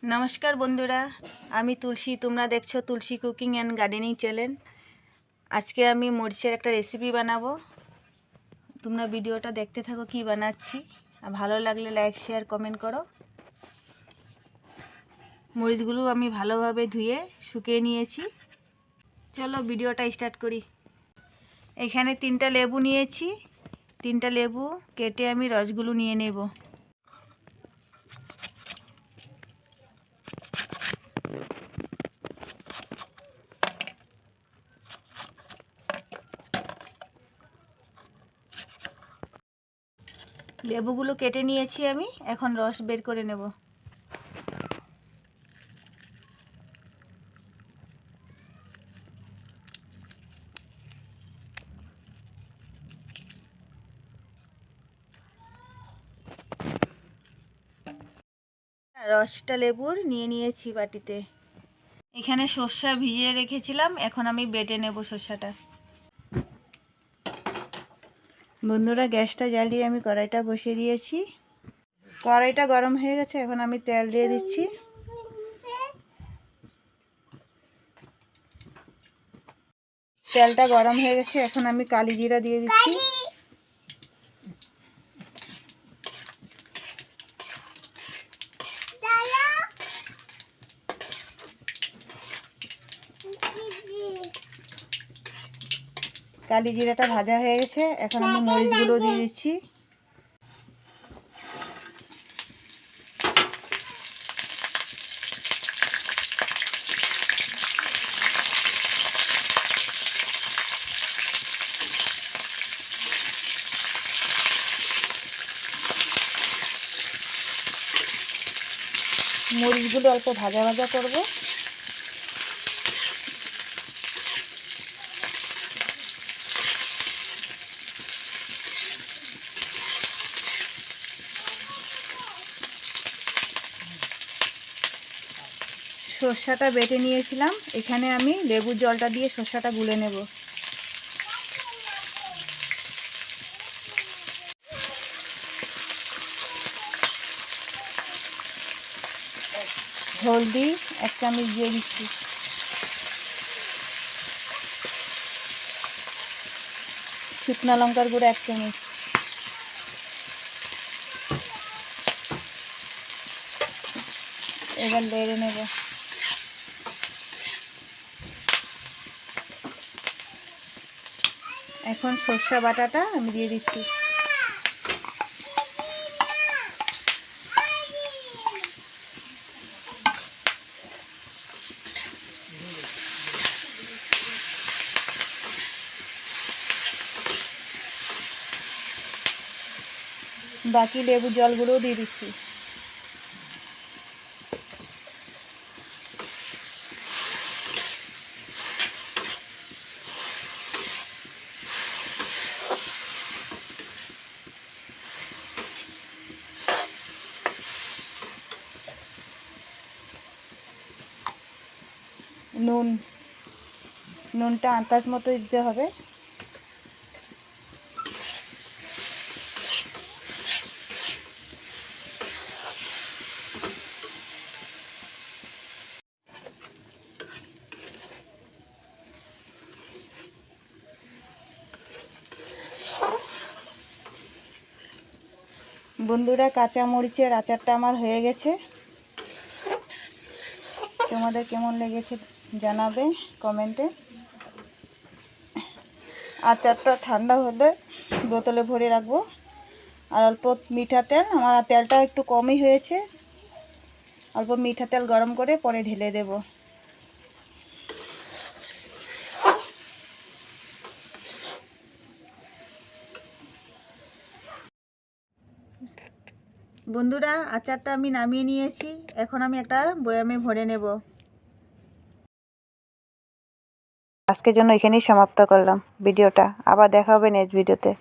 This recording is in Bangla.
नमस्कार बंधुरा आमी तुलसी तुम्हारा देखो तुलसी कुकिंग एंड गार्डनिंग चैनल। आज के आमी मरीचेर एक रेसिपि बनाबो। तुम्हारा भिडियोटा देखते थाको कि बानाচ্ছি। भालो लागले लाइक शेयर कमेंट करो। मरीचगुलो आमी भालोभाबे धुए शुकिয়ে নিয়েছি। चलो भिडियोटा स्टार्ट करी। एखाने 3टा लेबू নিয়েছি। 3টা लेबू केटे आमी रसगुलो निয়ে नेब। लेबुगुलो केटे निয়েছি আমি, এখন রস বের করে নেব। রসটা লেবুর নিয়ে নিয়েছি বাটিতে। এখানে সরষা ভিজিয়ে রেখেছিলাম, এখন আমি বেটে নেব সরষাটা। বন্ধুরা গ্যাসটা জ্বালিয়ে আমি কড়াইটা বসিয়ে দিয়েছি। কড়াইটা গরম হয়ে গেছে, এখন আমি তেল দিয়ে দিচ্ছি। তেলটা গরম হয়ে গেছে, এখন আমি কালি জিরা দিয়ে দিচ্ছি। কালি জিরাটা ভাজা হয়ে গেছে, এখন আমি মরিচগুলো দিয়ে দিচ্ছি। মরিচগুলো অল্প ভাজা ভাজা করব। সরষাটা বেটে নিয়েছিলাম, এখানে আমি লেবুর জলটা দিয়ে সরষাটা গুলে নেব। হলদি 1 চামচ দিয়ে দিচ্ছি। শুকনো লঙ্কার গুঁড়ো 1 চামচ। এবার নেড়ে নেব। এখন সরষা বাটাটা আমি দিয়ে দিচ্ছি। বাকি লেবুর জলগুলোও দিয়ে দিচ্ছি। নুনটা আন্দাজ মতো দিতে হবে। বন্ধুরা কাঁচা মরিচের আচারটা আমার হয়ে গেছে। তোমাদের কেমন লেগেছে জানাবে কমেন্টে। আচারটা ঠান্ডা হলে বোতলে ভরে রাখবো। আর অল্প মিঠা তেল, আমার তেলটা একটু কমই হয়েছে, অল্প মিঠা তেল গরম করে পরে ঢেলে দেব। বন্ধুরা আচারটা আমি নামিয়ে নিয়েছি, এখন আমি একটা বয়ামে ভরে নেব। আজকের জন্য এখানেই সমাপ্ত করলাম ভিডিওটা। আবার দেখা হবে নেক্সট ভিডিওতে।